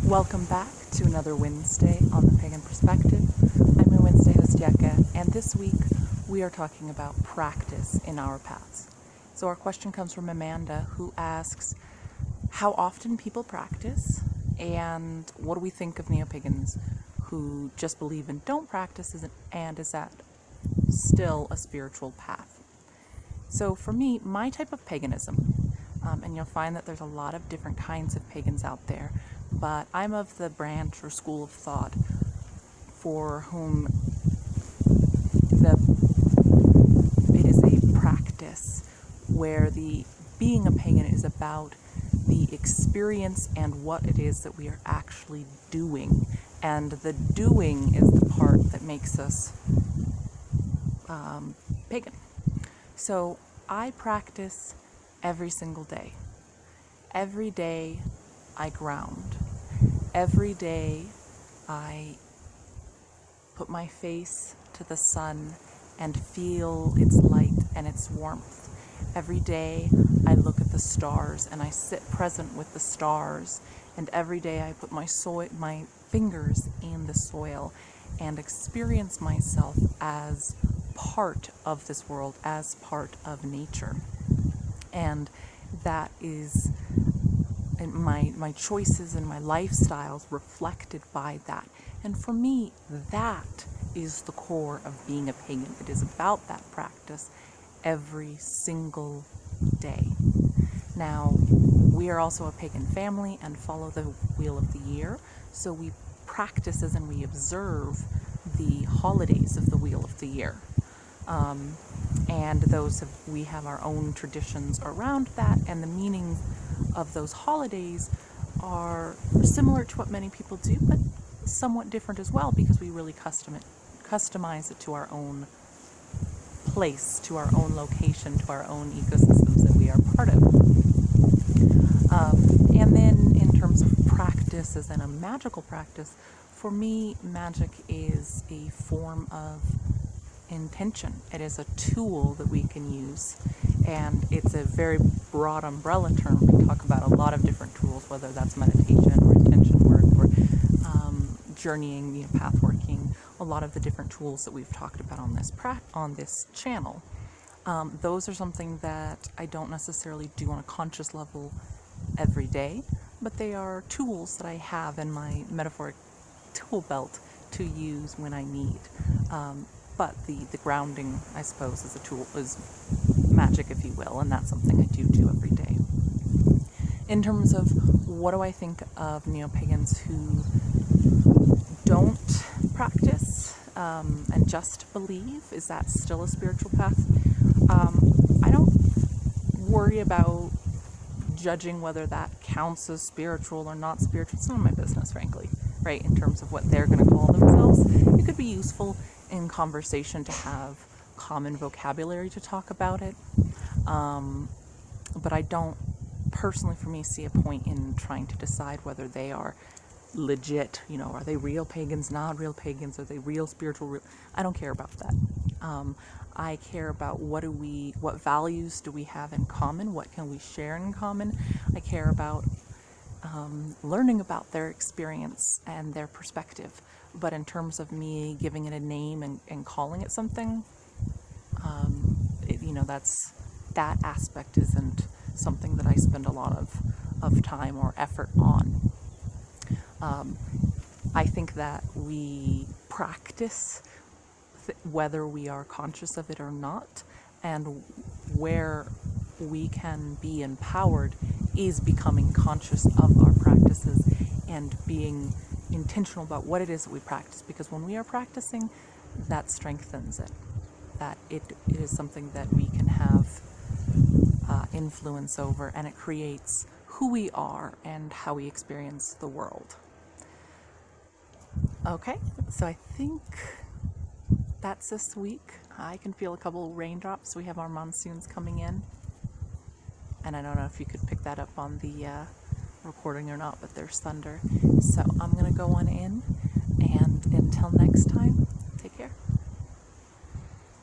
Welcome back to another Wednesday on the Pagan Perspective. I'm your Wednesday host, Yeka, and this week we are talking about practice in our paths. So our question comes from Amanda, who asks how often people practice, and what do we think of neopagans who just believe and don't practice, and is that still a spiritual path? So for me, my type of paganism, and you'll find that there's a lot of different kinds of pagans out there, but I'm of the branch or school of thought for whom it is a practice where the being a pagan is about the experience and what it is that we are actually doing. And the doing is the part that makes us pagan. So I practice every single day. Every day I ground. Every day I put my face to the sun and feel its light and its warmth. Every day I look at the stars and I sit present with the stars. And every day I put my fingers in the soil and experience myself as part of this world, as part of nature. And that is my choices and my lifestyles reflected by that. And for me, that is the core of being a pagan. It is about that practice every single day. Now, we are also a pagan family and follow the wheel of the year. So we practice as in we observe the holidays of the wheel of the year. And we have our own traditions around that, and the meaning of those holidays are similar to what many people do, but somewhat different as well, because we really customize it to our own place, to our own location, to our own ecosystems that we are part of. And then in terms of practice, as in a magical practice, for me, magic is a form of intention. It is a tool that we can use, and it's a very broad umbrella term. We talk about a lot of different tools, whether that's meditation or intention work or journeying, path working, a lot of the different tools that we've talked about on this channel. Those are something that I don't necessarily do on a conscious level every day, but they are tools that I have in my metaphoric tool belt to use when I need. But the grounding, I suppose, is a tool, is magic, if you will, and that's something I do every day. In terms of what do I think of neopagans who don't practice and just believe, is that still a spiritual path? I don't worry about judging whether that counts as spiritual or not spiritual. It's none of my business, frankly, right? In terms of what they're going to call themselves. It could be useful in conversation to have common vocabulary to talk about it. But I don't personally, for me, see a point in trying to decide whether they are legit, are they real pagans, not real pagans, are they real spiritual? I don't care about that. I care about what values do we have in common, what can we share in common. I care about learning about their experience and their perspective. But in terms of me giving it a name and calling it something, that aspect isn't something that I spend a lot of time or effort on. I think that we practice whether we are conscious of it or not, and where we can be empowered is becoming conscious of our practices and being intentional about what it is that we practice, because when we are practicing, that strengthens it, that it is something that we can have influence over, and it creates who we are and how we experience the world. Okay, so I think that's this week. I can feel a couple raindrops. We have our monsoons coming in, and I don't know if you could pick that up on the recording or not, but there's thunder. So I'm going to go on in, and until next time,